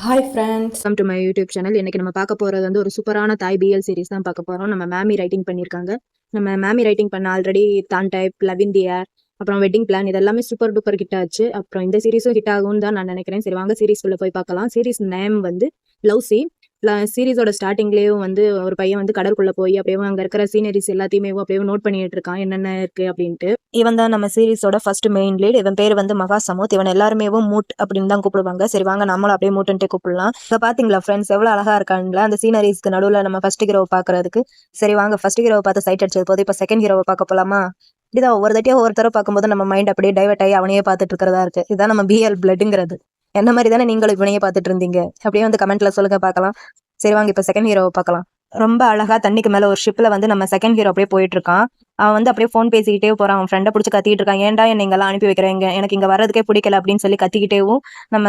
Hi friends. Welcome to my YouTube channel. இன்னைக்கு நம்ம பார்க்க போறது வந்து ஒரு சூப்பரான தாய் பிஎல் சீரிஸ் தான் பார்க்க போறோம். நம்ம மேமி ரைட்டிங் பண்ணியிருக்காங்க. நம்ம மேமி ரைட்டிங் பண்ண ஆல்ரெடி தான் டைப், லவ் இன் தி ஏர், அப்புறம் வெட்டிங் பிளான் இதெல்லாமே சூப்பர் டூப்பர் ஹிட் ஆச்சு. அப்புறம் இந்த சீரிஸும் ஹிட் ஆகும்னு தான் நான் நினைக்கிறேன். சரி வாங்க சீரிஸ்குள்ள போய் பார்க்கலாம். சீரிஸ் நேம் வந்து லவ் சி. சீரிஸோட ஸ்டார்டிங்லேயும் வந்து ஒரு பையன் வந்து கடற்குள்ள போய் அப்படியே அங்கே இருக்கிற சீனரிஸ் எல்லாத்தையுமே அப்படியே நோட் பண்ணிட்டு இருக்கான் என்னென்ன இருக்கு அப்படின்ட்டு. இவன் தான் நம்ம சீரிஸோட ஃபர்ஸ்ட் மெயின் லீட். இவன் பேர் வந்து மகா சமூத். இவன் எல்லாருமே மூட் அப்படின்னு தான் கூப்பிடுவாங்க. சரி வாங்க நம்மளும் அப்படியே மூட்டுன்ட்டு கூப்பிடலாம். இப்போ பாத்தீங்களா ஃப்ரெண்ட்ஸ் எவ்வளவு அழகா இருக்காங்களா அந்த சீனரிஸ்க்கு நடுவில் நம்ம ஃபர்ஸ்ட் ஹீரோ பாக்குறதுக்கு. சரி வாங்க ஃபர்ஸ்ட் ஹீரோ பார்த்து சைட் அடிச்சது போது இப்போ செகண்ட் ஹீரோவை பார்க்க போலாமா. இதுதான் ஒவ்வொரு தட்டியா ஒவ்வொருத்தர பார்க்கும்போது நம்ம மைண்ட் அப்படியே டைவர்ட் ஆகி அவனையே பார்த்துட்டு இருக்கிறதா இருக்கு. இதுதான் நம்ம பிஎல் பிளட்ங்கிறது. என்ன மாதிரி தானே நீங்களும் இவனையே பார்த்துட்டு இருந்தீங்க. அப்படியே வந்து கமெண்ட்ல சொல்லுங்க பார்க்கலாம். சரி வாங்க இப்போ செகண்ட் ஹீரோவை பார்க்கலாம். ரொம்ப அழகா தண்ணிக்கு மேல ஒரு ஷிப்ல வந்து நம்ம செகண்ட் ஹீரோ அப்படியே போயிட்டு இருக்கான். அவன் வந்து அப்படியே ஃபோன் பேசிக்கிட்டே போறான். அவன் ஃப்ரெண்டை பிடிச்சி கத்திட்டு இருக்கான். ஏன்டா என்ன இங்கெல்லாம் அனுப்பி வைக்கிறேன், எனக்கு இங்க வர்றதுக்கே பிடிக்கல அப்படின்னு சொல்லி கத்திக்கிட்டேவும் நம்ம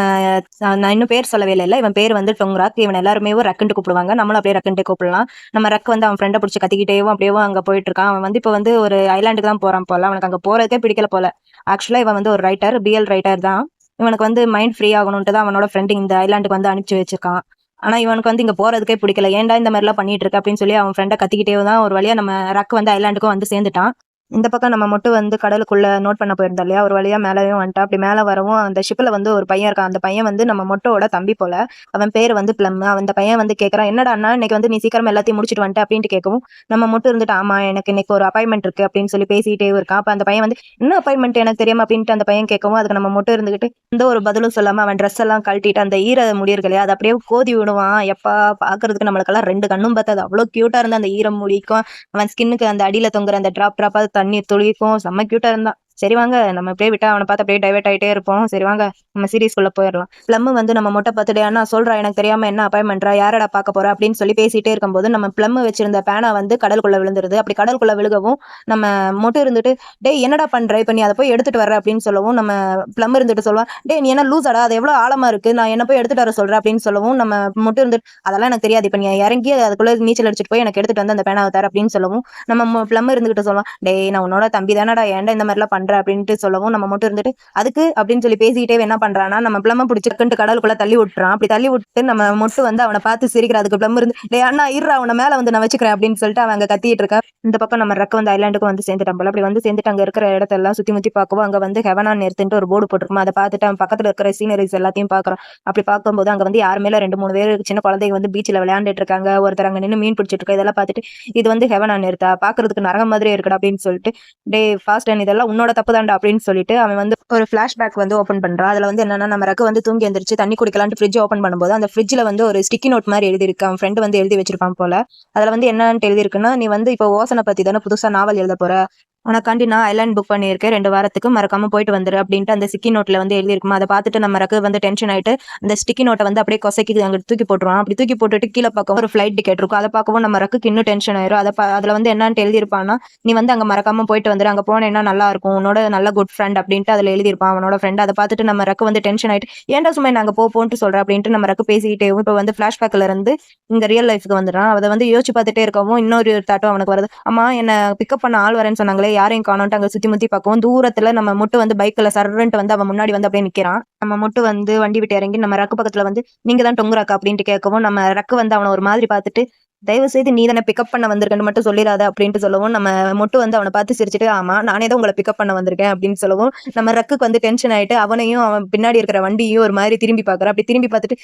நான் இன்னும் பேர் சொல்லவே இல்லை. இவன் பேர் வந்து டொங்ராக். இவன் எல்லாருமே ரக்குன்ட்டு கூப்பிடுவாங்க. நம்மளும் அப்படியே ரக்குன்ட்டே கூப்பிடலாம். நம்ம ரக் வந்து அவன் ஃப்ரெண்டை பிடிச்சி கத்திக்கிட்டேவும் அப்படியே அங்க போயிட்டு இருக்கான். அவன் வந்து இப்போ வந்து ஒரு ஐலாண்டுக்கு தான் போறான் போல. அவனுக்கு அங்க போறதுக்கே பிடிக்கல போல. ஆக்சுவலா இவன் வந்து ஒரு ரைட்டர், பிஎல் ரைட்டர் தான். இவனுக்கு வந்து மைண்ட் ஃப்ரீ ஆகணும்ட்டு தான் அவனோட ஃப்ரெண்டு இந்த ஐலாண்டுக்கு வந்து அனுப்பிச்சு வச்சிருக்கான். ஆனா இவனுக்கு வந்து இங்க போறதுக்கே பிடிக்கல. ஏன்டா இந்த மாதிரி எல்லாம் பண்ணிட்டு இருக்க அப்படின்னு சொல்லி அவன் ஃப்ரெண்டை கத்திக்கிட்டே தான் ஒரு வழியா நம்ம ரக் வந்து ஐலாண்டுக்கும் வந்து சேர்ந்துட்டான். இந்த பக்கம் நம்ம மட்டும் வந்து கடலுக்குள்ள நோட் பண்ண போயிருந்தோம் இல்லையா, ஒரு வழியா மேலேயும் வந்துட்டா. அப்படி மேலே வரவும் அந்த ஷிப்ல வந்து ஒரு பையன் இருக்கான். அந்த பையன் வந்து நம்ம மொட்டோட தம்பி போல. அவன் பேர் வந்து பிளம். அந்த பையன் வந்து கேட்கறான், என்னடா அண்ணா இன்னைக்கு வந்து நீ சீக்கிரமா எல்லாத்தையும் முடிச்சுட்டு வந்துட்ட அப்படின்ட்டு கேட்கவும் நம்ம மட்டும் இருந்துட்டு ஆமா எனக்கு இன்னைக்கு ஒரு அப்பாயின்மெண்ட் இருக்கு அப்படின்னு சொல்லி பேசிட்டே இருக்கான். அப்ப அந்த பையன் வந்து என்ன அப்பாயின்மெண்ட் எனக்கு தெரியாம அப்படின்ட்டு அந்த பையன் கேட்கவும் அதுக்கு நம்ம மட்டும் இருந்துகிட்டு எந்த ஒரு பதிலும் சொல்லாம அவன் ட்ரெஸ் எல்லாம் கழட்டிட்டு அந்த ஈர முடி இருக்கு இல்லையா அதை அப்படியே கோதி விடுவான். எப்பா பாக்குறதுக்கு நம்மளுக்கெல்லாம் ரெண்டு கண்ணும் பார்த்தது அவ்வளவு கியூட்டா இருந்தா. அந்த ஈரம் முடிக்கும் அவன் ஸ்கின்னுக்கு அந்த அடியில தொங்குற அந்த டிராப்பா தண்ணி துளிக்கும் செம்ம கியூட்டா இருந்தான். சரி வாங்க நம்ம அப்படியே விட்டா அவனை பார்த்து அப்படியே டைவர்ட் ஆகிட்டே இருப்போம். சரி வாங்க நம்ம சீரிஸ்குள்ள போயிடலாம். பிளம் வந்து நம்ம மொட்டை பார்த்துட்டு அண்ணா சொல்றா எனக்கு தெரியாம என்ன அப்பாயின்மெண்ட்ரா யாரடா பார்க்க போற அப்படின்னு சொல்லி பேசிட்டே இருக்கும்போது நம்ம பிளம் வச்சிருந்த பேனா வந்து கடலுக்குள்ள விழுந்துருது. அப்படி கடலுக்குள்ள விழுகவும் நம்ம மொட்டை இருந்துட்டு டேய் என்னடா பண்ற இப்ப நீ அதை போய் எடுத்துட்டு வர அப்படின்னு சொல்லவும் நம்ம பிளம் இருந்துட்டு சொல்லுவான், டே நீ என்ன லூசாடா அது எவ்வளவு ஆழமா இருக்கு நான் என்ன போய் எடுத்துட்டு வர சொல்றேன் அப்படின்னு சொல்லவும் நம்ம மொட்டை இருந்துட்டு அதெல்லாம் எனக்கு தெரியாது இப்ப நீ இறங்கி அதுக்குள்ள நீச்சல் அடிச்சுட்டு போய் எனக்கு எடுத்துட்டு வந்து அந்த பேனாவை தர அப்படின்னு சொல்லவும் நம்ம பிளம் இருந்துகிட்டு சொல்லுவான், டேய் நான் உன்னோட தம்பி தானடா ஏன்டா இந்த மாதிரிலாம் பண்ற அப்படின்ட்டு சொல்லவும் நம்ம மட்டும் இருந்துட்டு அதுக்கு அப்படின்னு சொல்லி பேசிக்கிட்டே என்ன பண்றான்னா நம்ம பிளம்ம பிடிச்சிருக்குன்ட்டு கடலுக்குள்ள தள்ளி விட்டுறான். அப்படி தள்ளி விட்டு நம்ம மொட்டு வந்து அவனை பார்த்து சிரிக்கிற. அதுக்கு பிளம் இருந்து டே அண்ணா இருறா அவனை மேல வந்து நான் வச்சுக்கிறேன் அப்படின்னு சொல்லிட்டு அவன் அங்க கத்திட்டு இருக்கான். இந்த பக்கம் நம்ம ரக்க வந்து ஐலாண்டுக்கு வந்து சேர்ந்துட்டான் போல. அப்படி வந்து சேர்ந்துட்டு அங்க இருக்கிற இடத்தெல்லாம் சுத்தி முத்தி பார்க்கவும் அங்க வந்து ஹெவனா நிறுத்துட்டு ஒரு போர்டு போட்டிருக்கும். அதை பார்த்துட்டு அவன் பக்கத்துல இருக்கிற சீனரிஸ் எல்லாத்தையும் பாக்குறான். அப்படி பார்க்கும்போது அங்க வந்து யார் மேல 2-3 பேர் சின்ன குழந்தைங்க வந்து பீச்சில் விளையாண்டுட்டு இருக்காங்க. ஒருத்தர் அங்க நின்று மீன் பிடிச்சிட்டு இருக்கா. இதெல்லாம் பார்த்துட்டு இது வந்து ஹெவனா நிறுத்தா பாக்குறதுக்கு நரகம் மாதிரியே இருக்குடா அப்படின்னு சொல்லிட்டு டே ஃபாஸ்ட் அண்ட் இதெல்லாம் உன்னோட தப்பு தான்டா அப்படின்னு சொல்லிட்டு அவன் வந்து ஒரு பிளாஷ்பேக் வந்து ஓப்பன் பண்றான். அதுல வந்து என்னன்னா நம்ம ரக்கு வந்து தூங்கி எந்திரிச்சு தண்ணி குடிக்கலான்ட்டு ஃப்ரிட்ஜ் ஓப்பன் பண்ணும்போது அந்த ஃப்ரிட்ஜ்ல வந்து ஒரு ஸ்டிக்கி நோட் மாதிரி எழுதி இருக்கு. அவன் ஃப்ரெண்ட் வந்து எழுதி வச்சிருப்பான் போல. அதுல வந்து என்னன்னு எழுதி இருக்குன்னா, நீ வந்து இப்போ ஓசனை பத்தி தானே புதுசா நாவல் எழுத போற, உனக்காண்டி நான் ஐலாண்ட் புக் பண்ணியிருக்கேன் 2 வாரத்துக்கு மறக்காம போயிட்டு வந்துரு அப்படின்ட்டு அந்த ஸ்டிக்கி நோட்ல வந்து எழுதிருக்குமா. அதை பார்த்துட்டு நம்ம ரக்கு வந்து டென்ஷன் ஆயிட்டு அந்த ஸ்டிக்கி நோட்டை வந்து அப்படியே கொசைக்கு அங்க தூக்கி போட்டுருவான். அப்படி தூக்கி போட்டுட்டு கீழே பார்க்கவும் ஒரு ஃபிளைட் டிக்கெட் இருக்கும். அதை பார்க்கவும் நம்ம ரக்குக்கு இன்னும் டென்ஷன் ஆயிரும். அதுல வந்து என்னன்னு எழுதியிருப்பான்னா, நீ வந்து அங்க மறக்காம போயிட்டு வந்துரு, அங்க போனேன்னா நல்லா இருக்கும், உன்னோட நல்ல குட் ஃப்ரெண்ட் அப்படின்ட்டு அதுல எழுதியிருப்பான் அவனோட ஃப்ரெண்ட். அதை பார்த்துட்டு நம்ம ரக்கு வந்து டென்ஷன் ஆயிட்டு ஏன்டா சும்மா நாங்க போன்ட்டு சொல்றேன் அப்படின்ட்டு நம்ம ரக்கு பேசிக்கிட்டே இப்போ வந்து பிளாஷ்பேக்ல இருந்து இங்க ரியல் லைஃப்க்கு வந்துடுறான். அதை வந்து யோசிச்சு பார்த்துட்டே இருக்கவும் இன்னொரு தாட்டும் அவனுக்கு வருது. அம்மா என்ன பிக்கப் பண்ண ஆள் வரேன்னு சொன்னாங்களே யாரையும் காணோன்ட்டு அங்க சுத்தி முத்தி பார்க்கவும் தூரத்துல நம்ம முட்டு வந்து பைக்ல சர்றன்ட்டு வந்து அவன் முன்னாடி வந்து அப்படியே நிக்கிறான். நம்ம முட்டு வந்து வண்டி விட்டு இறங்கி நம்ம ரக்கு பக்கத்துல வந்து நீங்க தான் டொங்குராக்கா அப்படின்ட்டு கேட்கவும் நம்ம ரக்கு வந்து அவனை ஒரு மாதிரி பார்த்துட்டு தயவு செய்து நீ தானே பிக்கப் பண்ண வந்திருக்கேன்னு மட்டும் சொல்லிடாத அப்படின்ட்டு சொல்லவும் நம்ம மொட்டு வந்து அவனை பார்த்து சிரிச்சுட்டு ஆமா நானே தான் உங்களை பிக்கப் பண்ண வந்திருக்கேன் அப்படின்னு சொல்லவும் நம்ம ரக்குக்கு வந்து டென்ஷன் ஆயிட்டு அவனையும் அவன் பின்னாடி இருக்கிற வண்டியும் ஒரு மாதிரி திரும்பி பார்க்கறான். அப்படி திரும்பி பார்த்துட்டு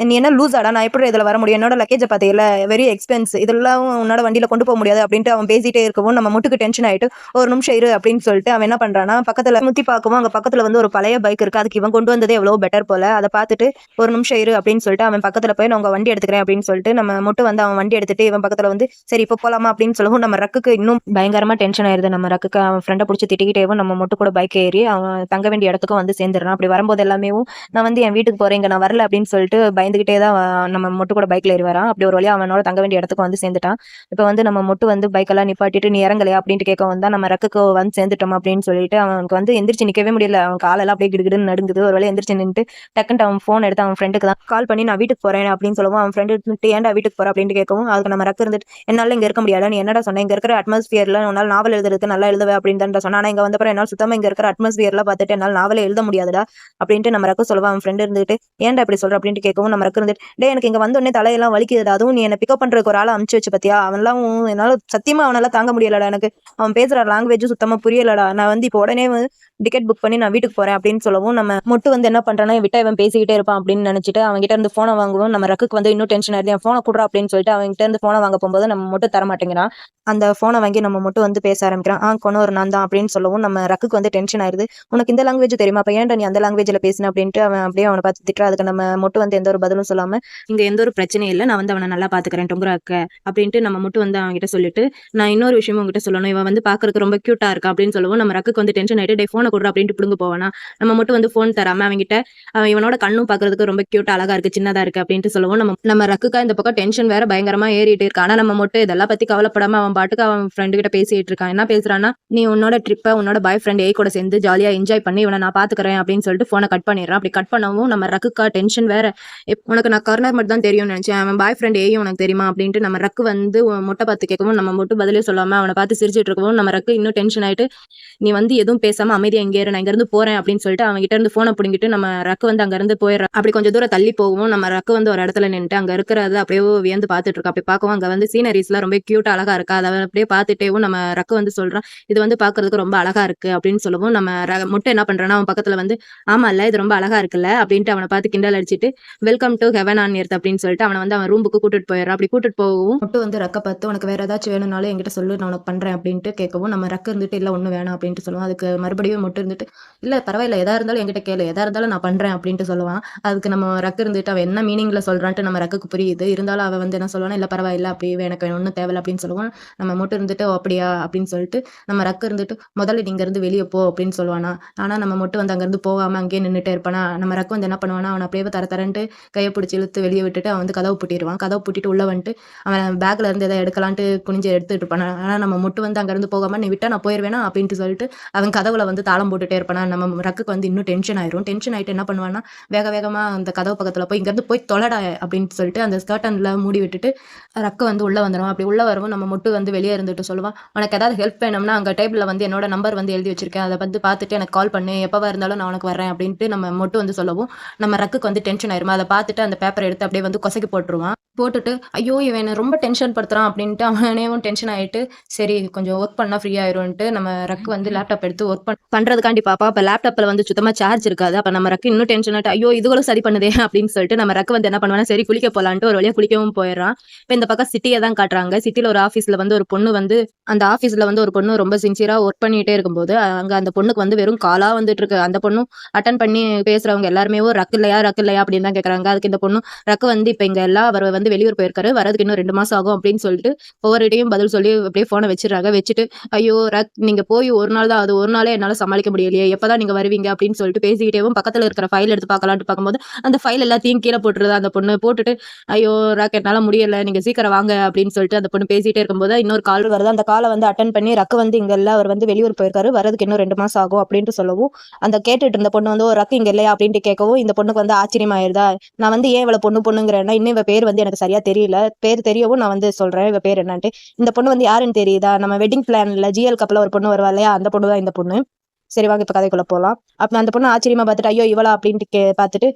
நீ என்ன லூசாடா நான் எப்படி இதுல வர முடியும், என்னோட லக்கேஜை பார்த்தீங்கல்ல வெரி எக்ஸ்பென்ஸ், இதெல்லாம் உன்னோட வண்டியில கொண்டு போக முடியாது அப்படின்ட்டு அவன் பேசிட்டே இருக்கவும் நம்ம முட்டுக்கு டென்ஷன் ஆயிட்டு ஒரு நிமிஷம் இரு அப்படின்னு சொல்லிட்டு அவன் என்ன பண்றான்னா பக்கத்துல முத்தி பார்க்கவும் அங்க பக்கத்துல வந்து ஒரு பழைய பைக் இருக்கு. அதுக்கு இவன் கொண்டு வந்ததே எவ்வளவு பெட்டர் போல. அதை பார்த்துட்டு ஒரு நிமிஷம் இரு அப்படின்னு சொல்லிட்டு அவன் பக்கத்துல போய் நான் உங்க வண்டி எடுத்துக்கிறேன் அப்படின்னு சொல்லிட்டு நம்ம முட்டு வந்து அவன் வண்டி எடுத்துட்டு இவன் பக்கத்துல வந்து சரி இப்போ போலாமா அப்படின்னு சொல்லவும் நம்ம ரக்குக்கு இன்னும் பயங்கரமா டென்ஷன் ஆயிருது. நம்ம ரக்குக்கு அவன் ஃப்ரெண்டை பிடிச்சி திட்டிக்கிட்டேவும் நம்ம மட்டும் கூட பைக் ஏறி அவன் தங்க வேண்டிய இடத்துக்கும் வந்து சேர்ந்துடுறான். அப்படி வரும்போது எல்லாமே நான் வந்து என் வீட்டுக்கு போறேன் இங்க நான் வரல அப்படின்னு சொல்லிட்டு பயந்துகிட்டே தான் நம்ம மொட்டு கூட பைக்ல ஏறி வரான். அப்படி ஒரு வழியா அவனோட தங்க வேண்டிய இடத்துக்கு வந்து சேர்ந்துட்டான். இப்போ வந்து நம்ம மொட்டு வந்து பைக்கெல்லாம் நிப்பாட்டிட்டு நீ இறங்கலையா அப்படின்ட்டு கேட்க வந்தா நம்ம ரக்குக்கு வந்து சேர்ந்துட்டோம் அப்படின்னு சொல்லிட்டு அவனுக்கு வந்து எந்திரிச்சு நிக்கவே முடியல. அவன் காலெல்லாம் அப்படியே கிடுகிடுன்னு நடுங்குது. ஒரு வேலை எந்திரிச்சு நின்று டக்குன்ட்டு அவன் ஃபோன் எடுத்து அவன் ஃப்ரெண்டுக்கு தான் கால் பண்ணி நான் வீட்டுக்கு போறேன் அப்படின்னு சொல்லவும் அவன் ஃப்ரெண்டு ஏன்டா வீட்டுக்கு போற அப்படின்னு கேட்கவும் கேட்கவும் அதுக்கு நம்ம ரக்கு இருந்துட்டு என்னால இங்க இருக்க முடியாது, நீ என்னடா சொன்ன, இங்க இருக்கிற அட்மாஸ்பியர்ல உன்னால நாவல் எழுதுறதுக்கு நல்லா எழுதுவே அப்படின்னு தான் சொன்னா, ஆனா இங்க வந்தப்பறம் என்னால் சுத்தமா இங்க இருக்கிற அட்மாஸ்பியர்ல பார்த்துட்டு என்னால் நாவலே எழுத முடியாதுடா அப்படின்ட்டு நம்ம ரக்கு சொல்லுவா. அவன் ஃப்ரெண்ட் இருந்துட்டு ஏன்டா இப்படி சொல்ற அப்படின்ட்டு கேட்கவும் நம்ம ரக்கு இருந்துட்டு டே எனக்கு இங்க வந்த உடனே தலையெல்லாம் வலிக்குதுடா, அதுவும் நீ என்ன பிக்கப் பண்றதுக்கு ஒரு ஆளை அமுச்சு வச்சு பத்தியா, அவன்லாம் என்னால சத்தியமா அவனால தாங்க முடியலடா, எனக்கு அவன் பேசுற லாங்குவேஜ் சுத்தமா புரியலடா, நான் வந்து இப்போ உடனே டிக்கெட் புக் பண்ணி நான் வீட்டுக்கு போறேன் அப்படின்னு சொல்லவும் நம்ம மொட்டு வந்து என்ன பண்றானா விட்டா இவன் பேசிக்கிட்டே இருப்பான் அப்படின்னு நினைச்சிட்டு அவங்க கிட்ட இருந்து போனை வாங்குவோம். நம்ம ரக்குக்கு வந்து இன்னும் டென்ஷன் ஆயிடுது, போனை கொடுறா அப்படின்னு சொல்லிட்டு அவங்க கிட்ட இருந்து போனை வாங்க போகும்போது நம்ம மொட்டு தர மாட்டேங்கிறான். அந்த போனை வாங்கி நம்ம மட்டும் வந்து பேச ஆரம்பிக்கிறான். கொனோர் நான் தான் அப்படின்னு சொல்லவும் நம்ம ரக்குக்கு வந்து டென்ஷன் ஆயிருது. உனக்கு இந்த லாங்குவேஜ் தெரியுமா, அப்ப ஏன்டா நீ அந்த லாங்குவேஜ்ல பேசின அப்படின்ட்டு அவன் அப்படியே அவனை பார்த்து திட்டுறா. அதுக்கு நம்ம மட்டும் வந்து எந்த ஒரு பதிலும் சொல்லாம இங்க எந்த ஒரு பிரச்சனையும் இல்லை, நான் வந்து அவனை நல்லா பாத்துக்கிறேன் டொங்குராக்க அப்படின்ட்டு நம்ம மட்டும் வந்து அவங்க கிட்ட சொல்லிட்டு நான் இன்னொரு விஷயமும் உங்ககிட்ட சொல்லணும், இவன் வந்து பாக்குறதுக்கு ரொம்ப கியூட்டா இருக்கா அப்படின்னு சொல்லவும் நம்ம ரக்குக்கு வந்து டென்ஷன் ஆயிட்டு டே போனை கொடுறா அப்படின்ட்டு பிடுங்க போவானா. நம்ம மட்டும் வந்து போன் தராம அவன்கிட்ட இவனோட கண்ணும் பாக்குறதுக்கு ரொம்ப கியூட்டா அழகா இருக்கு சின்னதா இருக்கு அப்படின்ட்டு சொல்லவும் நம்ம ரக்குக்கா இந்த பக்கம் டென்ஷன் வேற பயங்கரமா ஏறிட்டு இருக்கு. ஆனா நம்ம மட்டும் இதெல்லாம் பத்தி கவலைப்படாம அவன் பாட்டுக்கு அவன் ஃப்ரெண்டு கிட்ட பேசிட்டு இருக்கான். என்ன பேசுறான்னா, நீ உன்னோட ட்ரிப்பை உன்னோட பாய் ஃப்ரெண்ட் ஏ கூட சேர்ந்து ஜாலியா என்ஜாய் பண்ணி இவனை நான் பாத்துக்கிறேன் அப்படின்னு சொல்லிட்டு போனை கட் பண்ணிடுறான். அப்படி கட் பண்ணவும் நம்ம ரக்குக்கா டென்ஷன் வேற, உனக்கு நான் கர்னர் மட்டும் தான் தெரியும்னு நினைச்சேன், அவன் பாய் ஃப்ரெண்ட் ஏயும் உனக்கு தெரியுமா அப்படின்ட்டு நம்ம ரக்கு வந்து மொட்டை பார்த்து கேட்கவும் நம்ம மட்டும் பதிலே சொல்லாம அவனை பார்த்து சிரிச்சிட்டு இருக்கவும் நம்ம ரக்கு இன்னும் டென்ஷன் ஆயிட்டு நீ வந்து எதுவும் பேசாம அமைதியா இங்கே இரு, நான் இங்க இருந்து போறேன் அப்படின்னு சொல்லிட்டு அவங்க கிட்ட இருந்து போனை பிடிங்கிட்டு நம்ம ரக்கு வந்து அங்க இருந்து போயிடுறான். அப்படி கொஞ்சம் தூரம் தள்ளி போகவும் நம்ம ரக்கு வந்து ஒரு இடத்துல நின்றுட்டு அங்க இருக்கிறத அப்படியே வியந்து பார்த்துட்டு இருக்கா. அப்படி பார்க்கவும் அங்க வந்து சீனரிஸ் எல்லாம் ரொம்ப கியூட்டா அழகா இருக்கா. அதை அப்படியே பார்த்துட்டேவும் நம்ம ரக்கு வந்து சொல்றான் இது வந்து பாக்குறதுக்கு ரொம்ப அழகா இருக்கு அப்படின்னு சொல்லவும் நம்ம முட்டை என்ன பண்றான்னா அவன் பக்கத்துல வந்து ஆமா இல்ல இது ரொம்ப அழகா இருக்குல்ல அப்படின்ட்டு அவனை பார்த்து கிண்டல் அடிச்சிட்டு welcome to heaven on earth அப்படின்னு சொல்லிட்டு அவனை வந்து அவன் ரூமுக்கு கூட்டிட்டு போயிடுறான். அப்படி கூட்டிட்டு போகவும் முட்டு வந்து ரக்க பார்த்து உனக்கு வேற ஏதாச்சும் வேணும்னாலும் என்கிட்ட சொல்லு நான் உனக்கு பண்றேன் அப்படின்ட்டு கேட்கவும் நம்ம ரக்க இருந்துட்டு இல்ல ஒன்னும் வேணாம் அப்படின்ட்டு சொல்லுவான். அதுக்கு மறுபடியும் முட்டு இருந்துட்டு இல்ல பரவாயில்ல எதா இருந்தாலும் என்கிட்ட கேளு, எதா இருந்தாலும் நான் பண்றேன் அப்படின்ட்டு சொல்லுவான். அதுக்கு நம்ம ரக்கு இருந்துட்டு அவன் என்ன மீனிங்ல சொல்றான்ட்டு நம்ம ரக்குக்கு புரியுது. இருந்தாலும் அவன் வந்து என்ன சொல்லுவானா இல்ல பரவாயில்ல அப்படியே எனக்கு ஒன்றும் தேவையில்ல அப்படின்னு சொல்லுவான். நம்ம மட்டும் இருந்துட்டு அப்படியா அப்படின்னு சொல்லிட்டு நம்ம ரக்கு இருந்துட்டு முதல்ல நீங்க இருந்து வெளியே போ அப்படின்னு சொல்லுவானா. ஆனா நம்ம மட்டும் வந்து அங்கிருந்து போகாம அங்கேயே நின்றுட்டே இருப்பானா. நம்ம ரக்கு வந்து என்ன பண்ணுவானா அவன் அப்படியே தரன்ட்டு கையை பிடிச்சி இழுத்து வெளியே விட்டுட்டு அவன் வந்து கதவு பூட்டிடுவான். கதவு பூட்டிட்டு உள்ள வந்துட்டு அவன் பேக்ல இருந்து எதாவது எடுக்கலான்ட்டு குனிஞ்சு எடுத்துட்டு இருப்பான். ஆனா நம்ம மட்டும் வந்து அங்கிருந்து போகாம நீ விட்டா நான் போயிருவேனா அப்படின்ட்டு சொல்லிட்டு அவன் கதவுல வந்து தாளம் போட்டுட்டே இருப்பானா. நம்ம ரக்குக்கு வந்து இன்னும் டென்ஷன் ஆயிரும். டென்ஷன் ஆயிட்டு என்ன பண்ணுவான்னா வேக வேகமா அந்த கதவு பக்கத்துல போய் இங்கிருந்து போய் தொலைடா அப்படின்னு சொல்லிட்டு அந்த ஸ்கர்டன்ல மூடி விட்டுட்டு ரக்கு வந்து உள்ள வந்துடும். அப்படி உள்ள வரவும் நம்ம மட்டும் வந்து வெளியே இருந்துட்டு சொல்லுவான் உனக்கு ஏதாவது ஹெல்ப் வேணும்னா அங்க டேபிள்ல வந்து என்னோட நம்பர் வந்து எழுதி வச்சிருக்கேன், அதை வந்து பார்த்துட்டு எனக்கு கால் பண்ணு, எப்பவா இருந்தாலும் நான் உனக்கு வரேன் அப்படின்ட்டு நம்ம மட்டும் வந்து சொல்லவும் நம்ம ரக்குக்கு வந்து டென்ஷன் ஆயிரும். அதை பார்த்துட்டு அந்த பேப்பரை எடுத்து அப்படியே வந்து கொசைக்கு போட்டுருவான். போட்டுட்டு ஐயோ இவன் ரொம்ப டென்ஷன் படுத்துறான் அப்படின்ட்டு அவனேவும் டென்ஷன் ஆயிட்டு சரி கொஞ்சம் ஒர்க் பண்ணா ஃப்ரீ ஆயிரும்ட்டு நம்ம ரக்கு வந்து லேப்டாப் எடுத்து ஒர்க் பண்றதுக்காண்டி பாப்பா. அப்ப லேப்டாப்ல வந்து சுத்தமா சார்ஜ் இருக்காது. அப்ப நம்ம ரக்கு இன்னும் டென்ஷன் ஆயிட்டு ஐயோ இதுகளும் சரி பண்ணுதே அப்படின்னு சொல்லிட்டு நம்ம ரக்கு வந்து என்ன பண்ணுவானா சரி குளிக்க போலான்ட்டு ஒரு வழியா குளிக்கவும் போயிடுறான். இப்ப இந்த பக்கம் சிட்டியை தான் காட்டுறாங்க. சிட்டில ஒரு ஆபீஸ்ல வந்து ஒரு பொண்ணு வந்து அந்த ஆபீஸ்ல வந்து ஒரு பொண்ணு ரொம்ப சின்சியரா ஒர்க் பண்ணிட்டே இருக்கும்போது அங்க அந்த பொண்ணுக்கு வந்து வெறும் காலா வந்துட்டு இருக்கு. அந்த பொண்ணும் அட்டன் பண்ணி பேசுறவங்க எல்லாருமே ரக்கு இல்லையா அப்படின்னு தான் கேக்குறாங்க. அதுக்கு இந்த பொண்ணு ரக்கு வந்து இப்ப இங்க எல்லாம் அவர் வந்து வெளியூர் போயிருக்காரு, வரதுக்கு இன்னும் 2 மாசம் ஆகும் அப்படின்னு சொல்லிட்டு ஒவ்வொருடையும் பதில் சொல்லி அப்படியே போனை வச்சிடறாங்க. வச்சுட்டு ஐயோ ரக் நீங்க போய் ஒரு நாள் தான், அது ஒரு நாளே என்னால சமாளிக்க முடியலையே, எப்பதான் நீங்க வருவீங்க அப்படின்னு சொல்லிட்டு பேசிக்கிட்டேவும் பக்கத்துல இருக்கிற ஃபைல் எடுத்து பார்க்கலான்ட்டு பார்க்கும்போது அந்த ஃபைல் எல்லாத்தையும் கீழே போட்டுருது அந்த பொண்ணு. போட்டுட்டு ஐயோ ரக் என்னால முடியல நீங்க சீக்கிரம் வாங்க அப்படின்னு சொல்லிட்டு அந்த பொண்ணு பேசிட்டே இருக்கும்போது இன்னொரு கால் வருது. அந்த காலை வந்து அட்டன் பண்ணி ரக்கு வந்து இங்க இல்ல, அவர் வந்து வெளியூர் போயிருக்காரு, வரதுக்கு இன்னும் 2 மாசம் ஆகும் அப்படின்ட்டு சொல்லவும் அந்த கேட்டுட்டு இருந்த பொண்ணு வந்து ஒரு ரக்கு இங்க இல்லையா அப்படின்ட்டு கேட்கவும் இந்த பொண்ணுக்கு வந்து ஆச்சரியமாயிருதா. நான் வந்து ஏன் இவ்வளவு பொண்ணுங்கிறேன்னா இன்னும் இவ பேர் வந்து எனக்கு சரியா தெரியல, பேர் தெரியவும் நான் வந்து சொல்றேன் இவ பேர் என்னன்ட்டு. இந்த பொண்ணு வந்து யாருன்னு தெரியுதா, நம்ம வெட்டிங் பிளான்ல ஜிஎல் கப்பல ஒரு பொண்ணு வருவா இல்லையா, அந்த பொண்ணு தான் இந்த பொண்ணு. சரி வாங்க இப்ப கதைக்குள்ள போலாம். அப்ப அந்த பொண்ணு ஆச்சரியமா பார்த்துட்டு ஐயோ இவளா அப்படின்ட்டு பார்த்துட்டு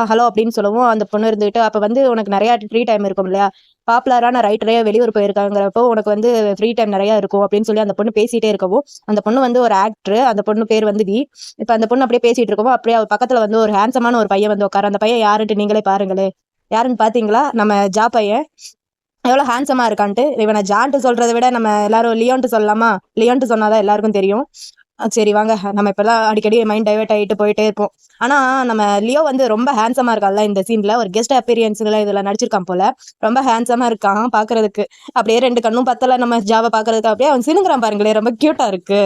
ஹலோ அப்படின்னு சொல்லவும் அந்த பொண்ணு இருந்துட்டு அப்ப வந்து உனக்கு நிறைய ஃப்ரீ டைம் இருக்கும் இல்லையா, பாப்புலரான ரைட்டரே வெளியூர் போயிருக்காங்கிறப்போ உனக்கு வந்து ஃப்ரீ டைம் நிறைய இருக்கும் அப்படின்னு சொல்லி அந்த பொண்ணு பேசிட்டே இருக்கவும் அந்த பொண்ணு வந்து ஒரு ஆக்டர், அந்த பொண்ணு பேர் வந்து வி. இப்ப அந்த பொண்ணு அப்படியே பேசிட்டு இருக்கவும் அப்படியே பக்கத்துல வந்து ஒரு ஹேண்ட்ஸமான ஒரு பையன் வந்து உட்கார. அந்த பையன் யாருன்ட்டு நீங்களே பாருங்களே, யாருன்னு பாத்தீங்களா, நம்ம ஜா பையன் எவ்வளவு ஹேண்ட்ஸமா இருக்கான்ட்டு. இவனை ஜான்ட்டு சொல்றதை விட நம்ம எல்லாரும் லியோன்ட்டு சொல்லலாமா, லியோன்ட்டு சொன்னாதான் எல்லாருக்கும் தெரியும். சரி வாங்க நம்ம இப்பதான் அடிக்கடி மைண்ட் டைவர்ட் ஆகிட்டு போயிட்டே இருப்போம். ஆனா நம்ம லியோ வந்து ரொம்ப ஹேண்ட்ஸமா இருக்கான்ல இந்த சீன்ல, ஒரு கெஸ்ட் அப்பியரன்ஸ்ல இதுல நடிச்சிருக்கான் போல, ரொம்ப ஹேண்ட்ஸமா இருக்கான் பாக்குறதுக்கு. அப்படியே 2 கண்ணும் பத்தல நம்ம ஜாவை பாக்குறதுக்கு, அப்படியே அவன் சினுங்குறான் பாருங்களேன், ரொம்ப கியூட்டா இருக்கு.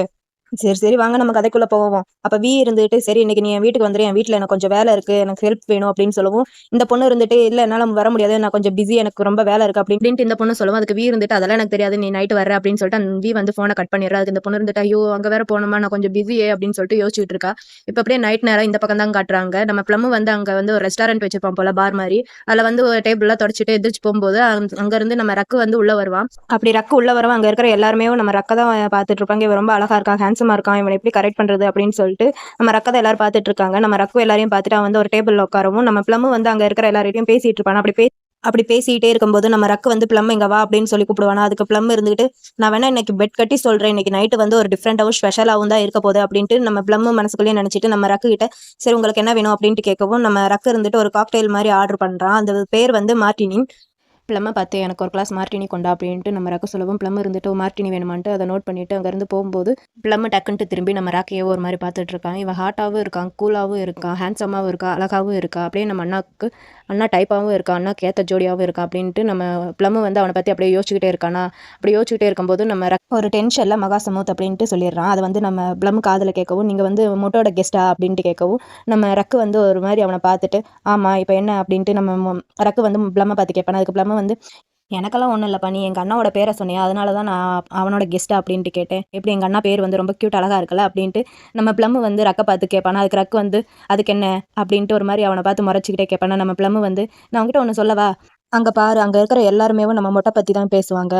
சரி, சரி வாங்க நம்ம கதைக்குள்ள போவோம். அப்ப வி இருந்துட்டு, "சரி இன்னைக்கு நீ என் வீட்டுக்கு வந்துரு. என் வீட்ல எனக்கு கொஞ்சம் வேலை இருக்கு. எனக்கு ஹெல்ப் வேணும்." அப்படின்னு சொல்லவும், இந்த பொண்ணு இருந்துட்டு, "இல்ல என்னால வர முடியாது. நான் கொஞ்சம் பிஸி. எனக்கு ரொம்ப வேலை இருக்கு." அப்படின்ட்டு இந்த பொண்ணு சொல்லவும், அதுக்கு வி இருந்துட்டு, "அதெல்லாம் எனக்கு தெரியாது. நீ நைட் வர்ற." அப்படின்னு சொல்லிட்டு அந்த வி வந்து ஃபோன கட் பண்ணிடுறா. அதுக்கு இந்த பொண்ணு இருந்துட்டு, "ஐயோ! அங்க வேற போணுமா? நான் கொஞ்சம் பிஸியே." அப்படின்னு சொல்லிட்டு யோசிச்சுட்டு இருக்கா. இப்ப அப்படியே நைட் நேரம் இந்த பக்கம் தான் காட்டுறாங்க. நம்ம ப்ளம் வந்து அங்க வந்து ஒரு ரெஸ்டாரண்ட் வச்சிருப்பான் போல, பார் மாரி. அதுல வந்து ஒரு டேபிள்லாம் தொடச்சுட்டு எந்திரிச்சு போகும்போது, அங்க இருந்து நம்ம ரக்கு வந்து உள்ள வருவான். அப்படி ரக்கு உள்ள வரவும் அங்க இருக்கிற எல்லாருமே நம்ம ரக்க தான் பார்த்துட்டு இருப்பாங்க. இவன் ரொம்ப அழகா இருக்கான், ஹேண்ட்ஸமா இருக்கான், இவனை எப்படி கரெக்ட் பண்றது அப்படின்னு சொல்லிட்டு நம்ம ரக்க தான் எல்லாரும் பார்த்துட்டு இருக்காங்க. நம்ம ரக்கு எல்லாரையும் பார்த்துட்டு அவன் வந்து ஒரு டேபிள்ல உட்காரவும், நம்ம ப்ளம் வந்து அங்க இருக்கிற எல்லார்கிட்டயும் பேசிட்டு இருப்பான். அப்படி பேசிட்டே இருக்கும்போது நம்ம ரக்கு வந்து ப்ளம் இங்க வா அப்படின்னு சொல்லி கூப்பிடுவானா. அதுக்கு ப்ளம் இருந்துகிட்டு, நான் வேணா இன்னைக்கு பெட் கட்டி சொல்றேன், இன்னைக்கு நைட்டு வந்து ஒரு டிஃப்ரெண்டாவும் ஸ்பெஷலாவும் தான் இருக்க போகுது அப்படின்ட்டு நம்ம ப்ளம் மனசுக்குள்ளேயே நினைச்சிட்டு நம்ம ரக்கு கிட்ட சரி உங்களுக்கு என்ன வேணும் அப்படின்ட்டு கேட்கவும், நம்ம ரக்கு இருந்துட்டு ஒரு காக்டெயில் மாதிரி ஆர்டர் பண்றான். அந்த பேர் வந்து மார்டினி. ப்ளம்மை பார்த்து எனக்கு ஒரு கிளாஸ் மார்டினி கொண்டா அப்படின்ட்டு நம்ம ரக்க சொல்லவும், ப்ளம் இருந்துட்டு மார்டினி வேணுமான்ட்டு அதை நோட் பண்ணிட்டு அங்கேருந்து போகும்போது ப்ளம் டக்குன்ட்டு திரும்பி நம்ம ராக்கையே ஒரு மாதிரி பார்த்துட்டு இருக்கான். இவன் ஹாட்டாகவும் இருக்கான், கூலாகவும் இருக்கான், ஹேண்ட்ஸமாகவும் இருக்கா, அழகாகவும் இருக்கா, அப்படியே நம்ம அண்ணா டைப்பாகவும் இருக்கா, அண்ணாக்கு ஏற்ற ஜோடியாகவும் இருக்கா அப்படின்ட்டு நம்ம ப்ளம் வந்து அவனை பற்றி அப்படியே யோசிச்சுக்கிட்டே இருக்கானா. அப்படி யோசிச்சுக்கிட்டே இருக்கும்போது நம்ம ஒரு டென்ஷனில் மகா சமூத் அப்படின்ட்டு சொல்லிடுறான். அதை வந்து நம்ம ப்ளம் காதில் கேட்கவும், நீங்கள் வந்து மொட்டோட கெஸ்ட்டா அப்படின்ட்டு கேட்கவும், நம்ம ரக்கு வந்து ஒரு மாதிரி அவனை பார்த்துட்டு ஆமாம் இப்போ என்ன அப்படின்ட்டு நம்ம ரக்கு வந்து ப்ளம்மை பார்த்து கேட்பான். அதுக்கு ப்ளம் வந்து எனக்கெல்லாம் ஒன்றும் இல்லைப்பா, நீ எங்கள் அண்ணாவோட பேரை சொன்னியா, அதனால தான் நான் அவனோட கெஸ்ட்டா அப்படின்ட்டு கேட்டேன். எப்படி எங்கள் அண்ணா பேர் வந்து ரொம்ப க்யூட் அழகா இருக்குல்ல அப்படின்ட்டு நம்ம ப்ளம் வந்து ரக்க பார்த்து கேட்பானா. அதுக்கு ரக்கு வந்து அதுக்கு என்ன அப்படின்ட்டு ஒரு மாதிரி அவனை பார்த்து முறைச்சிக்கிட்டே கேட்பானா. நம்ம ப்ளம் வந்து நான் உங்ககிட்ட ஒன்று சொல்லவா, அங்க பாரு அங்க இருக்கிற எல்லாருமே நம்ம மொட்டை பத்தி தான் பேசுவாங்க,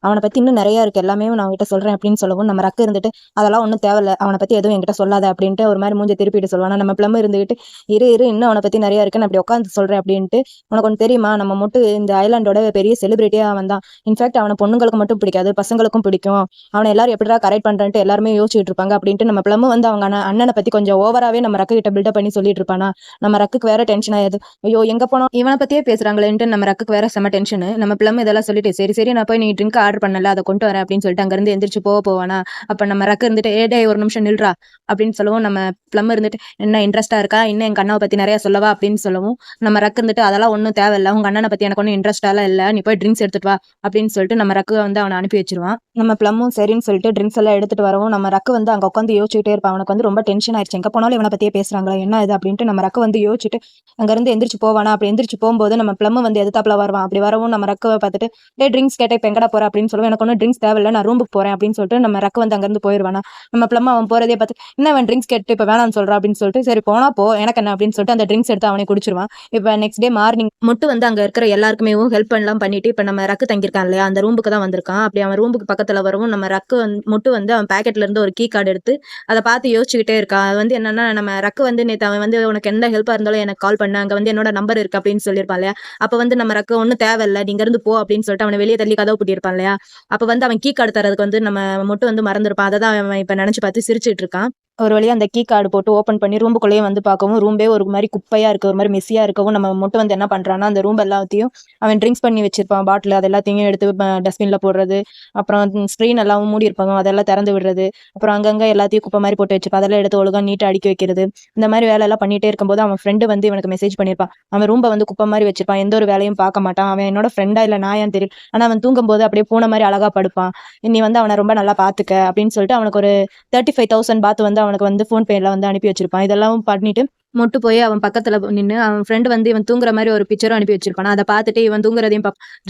அவனை பத்தி இன்னும் நிறைய இருக்கு, எல்லாமே நான் உங்ககிட்ட சொல்றேன் அப்படின்னு சொல்லவும், நம்ம ரக்கு இருந்துட்டு அதெல்லாம் ஒன்றும் தேவையில்ல, அவனை பத்தி எதுவும் என்கிட்ட சொல்லாத அப்படின்ட்டு ஒரு மாதிரி மூஞ்சி திருப்பிட்டு சொல்லுவானா. நம்ம ப்ளம் இருந்துகிட்டு இரு இரு இன்னும் அவனை பத்தி நிறைய இருக்கு, நான் அப்படி உட்காந்து சொல்றேன் அப்படின்ட்டு. உனக்கு ஒன்று தெரியுமா, நம்ம மட்டும் இந்த ஐலாண்டோட பெரிய செலிபிரிட்டியா அவன் தான். இன்ஃபேக்ட் அவனை பொண்ணுங்களுக்கு மட்டும் பிடிக்காது, பசங்களுக்கும் பிடிக்கும். அவனை எல்லாரும் எப்படிடா கரெக்ட் பண்றேன்ட்டு எல்லாருமே யோசிச்சுட்டு இருப்பாங்க அப்படின்ட்டு நம்ம ப்ளம் வந்து அவங்க அண்ணனை பத்தி கொஞ்சம் ஓவராவே நம்ம ரக்கு கிட்ட பில்டப் பண்ணி சொல்லிட்டு இருப்பானா. நம்ம ரக்குக்கு வேற டென்ஷன் ஆயிடுது. ஐயோ எங்க போனோம் இவனை பத்தியே பேசுறாங்களேன்ட்டு நம்ம ரக்குக்கு வேற செம டென்ஷனு. நம்ம ப்ளம் இதெல்லாம் சொல்லிட்டு சரி சரி நான் போய் நீ ட்ரிங்க் ஆர்டர் பண்ணல அதை கொண்டு வரேன் அப்படின்னு சொல்லிட்டு அங்கிருந்து எந்திரிச்சு போவானா. அப்ப நம்ம ரக்கு இருந்துட்டு டேய் ஒரு நிமிஷம் நில்றா அப்படின்னு சொல்லவும், நம்ம ப்ளம் இருந்துட்டு என்ன இன்ட்ரெஸ்டா இருக்கா, இன்னும் எங்க அண்ணாவை பத்தி நிறைய சொல்லவா அப்படின்னு சொல்லவும், நம்ம ரக்கு இருந்துட்டு அதெல்லாம் ஒன்றும் தேவையில்ல, உங்க அண்ணனை பத்தி எனக்கு ஒன்றும் இன்ட்ரெஸ்டாலாம் இல்லை, நீ போய் ட்ரிங்க்ஸ் எடுத்துட்டு வா அப்படின்னு சொல்லிட்டு நம்ம ரக்கு வந்து அவனை அனுப்பி வச்சிருவான். நம்ம ப்ளம்மும் சரின்னு சொல்லிட்டு ட்ரிங்க்ஸ் எல்லாம் எடுத்துட்டு வரவும், நம்ம ரக்கு வந்து அங்க உட்காந்து யோசிச்சுட்டே இருப்பான். அவனுக்கு வந்து ரொம்ப டென்ஷன் ஆயிடுச்சு, எங்க போனாலும் இவனை பத்தியே பேசுறாங்களா என்ன இது அப்படின்ட்டு நம்ம ரக்கு வந்து யோசிச்சுட்டு அங்கிருந்து எந்திரிச்சு போவானா. அப்படி எந்திரிச்சு போகும்போது நம்ம ப்ளம் வந்து எதிர்த்தாப்புல வருவான். அப்படி வரவும் நம்ம ரக்குவை பார்த்துட்டு டே ட்ரிங்க்ஸ் கேட்ட இப்போ எங்கடா போற அப்படின்னு சொல்லுவோம். எனக்கு ஒன்றும் ட்ரிங்க்ஸ் தேவையில்லை, நான் ரூமுக்கு போறேன் அப்படின்னு சொல்லிட்டு நம்ம ரக்கு வந்து அங்கிருந்து போயிடுவானா. நம்ம ப்ளம் அவன் போறதே பார்த்து என்ன அவன் ட்ரிங்க்ஸ் கேட்டு இப்போ வேணாம்னு சொல்றான் அப்படின்னு சொல்லிட்டு சரி போனா போ எனக்கு என்ன அப்படின்னு சொல்லிட்டு அந்த ட்ரிங்க்ஸ் எடுத்து அவனை குடிச்சிருவான். இப்போ நெக்ஸ்ட் டே மார்னிங் முட்டு வந்து அங்க இருக்கிற எல்லாருக்குமே ஹெல்ப் பண்ணலாம் பண்ணிட்டு இப்போ நம்ம ரக்கு தங்கியிருக்கான் இல்லையா, அந்த ரூமுக்கு தான் வந்திருக்கான். அப்படி அவன் ரூமுக்கு பக்கத்துல வரவும் நம்ம ரக்கு முட்டு வந்து அவன் பேக்கெட்ல இருந்து ஒரு கீ கார்டு எடுத்து அதை பார்த்து யோசிச்சுக்கிட்டே இருக்கான். அது வந்து என்னன்னா நம்ம ரக்கு வந்து நேற்று அவன் வந்து உனக்கு எந்த ஹெல்ப்பா இருந்தாலும் எனக்கு கால் பண்ண, அங்க வந்து என்னோட நம்பர் இருக்கு அப்படின்னு சொல்லியிருப்பான் இல்லையா. அப்ப வந்து நம்ம ரக்கு ஒன்றும் தேவையில்ல நீங்க இருந்து போ அப்படின்னு சொல்லிட்டு அவனை வெளியே தள்ளி கதவு பூட்டியிருப்பான் இல்லையா. அப்ப வந்து அவன் கீ கார்டு தரதுக்கு வந்து நம்ம முட்டு வந்து மறந்துருப்பான். அதை தான் அவன் இப்ப நினைச்சு பார்த்து சிரிச்சிட்டு இருக்கான். ஒரு வழியா அந்த கீ கார்டு போட்டு ஓப்பன் பண்ணி ரூமுக்குள்ளேயே வந்து பார்க்கவும், ரூம்பே ஒரு மாதிரி குப்பையா இருக்கு, ஒரு மாதிரி மெஸ்ஸியா இருக்கவும், நம்ம முட்டு வந்து என்ன பண்றான்னா அந்த ரூம் எல்லாத்தையும் அவன் ட்ரிங்க்ஸ் பண்ணி வச்சிருப்பான் பாட்டில், அது எல்லாத்தையும் எடுத்து டஸ்ட்பின்ல போடுறது, அப்புறம் ஸ்க்ரீன் எல்லாம் மூடி இருப்பாங்க அதெல்லாம் திறந்து விடுறது, அப்புறம் அங்கங்க எல்லாத்தையும் குப்பை மாதிரி போட்டு வச்சிருப்பான், அதெல்லாம் எடுத்து ஒழுங்கா நீட்டா அடுக்கி வைக்கிறது. இந்த மாதிரி வேலை எல்லாம் பண்ணிட்டே இருக்கும்போது அவன் ஃப்ரெண்டு வந்து இவனுக்கு மெசேஜ் பண்ணியிருப்பான். அவன் ரூம்பை வந்து குப்பை மாதிரி வச்சிருப்பான், எந்த ஒரு வேலையும் பார்க்க மாட்டான், அவன் என்னோட ஃப்ரெண்டா இல்லை நாயான்னு தெரியல, ஆனா அவன் தூங்கும்போது அப்படியே பூனை மாதிரி அழகா படுப்பான், நீ வந்து அவனை ரொம்ப நல்லா பாத்துக்க அப்படின்னு சொல்லிட்டு அவனுக்கு ஒரு 35,000 பாத்து வந்து அவனுக்கு வந்து ஃபோன்பேல வந்து அனுப்பி வச்சிருப்பான். இதெல்லாம் பண்ணிட்டு மொட்டு போய் அவன் பக்கத்துல நின்று அவன் ஃப்ரெண்டு வந்து இவன் தூங்குற மாதிரி ஒரு பிக்சரும் அனுப்பி வச்சிருப்பான். அதை பார்த்துட்டு இவன் தூங்குறதையும்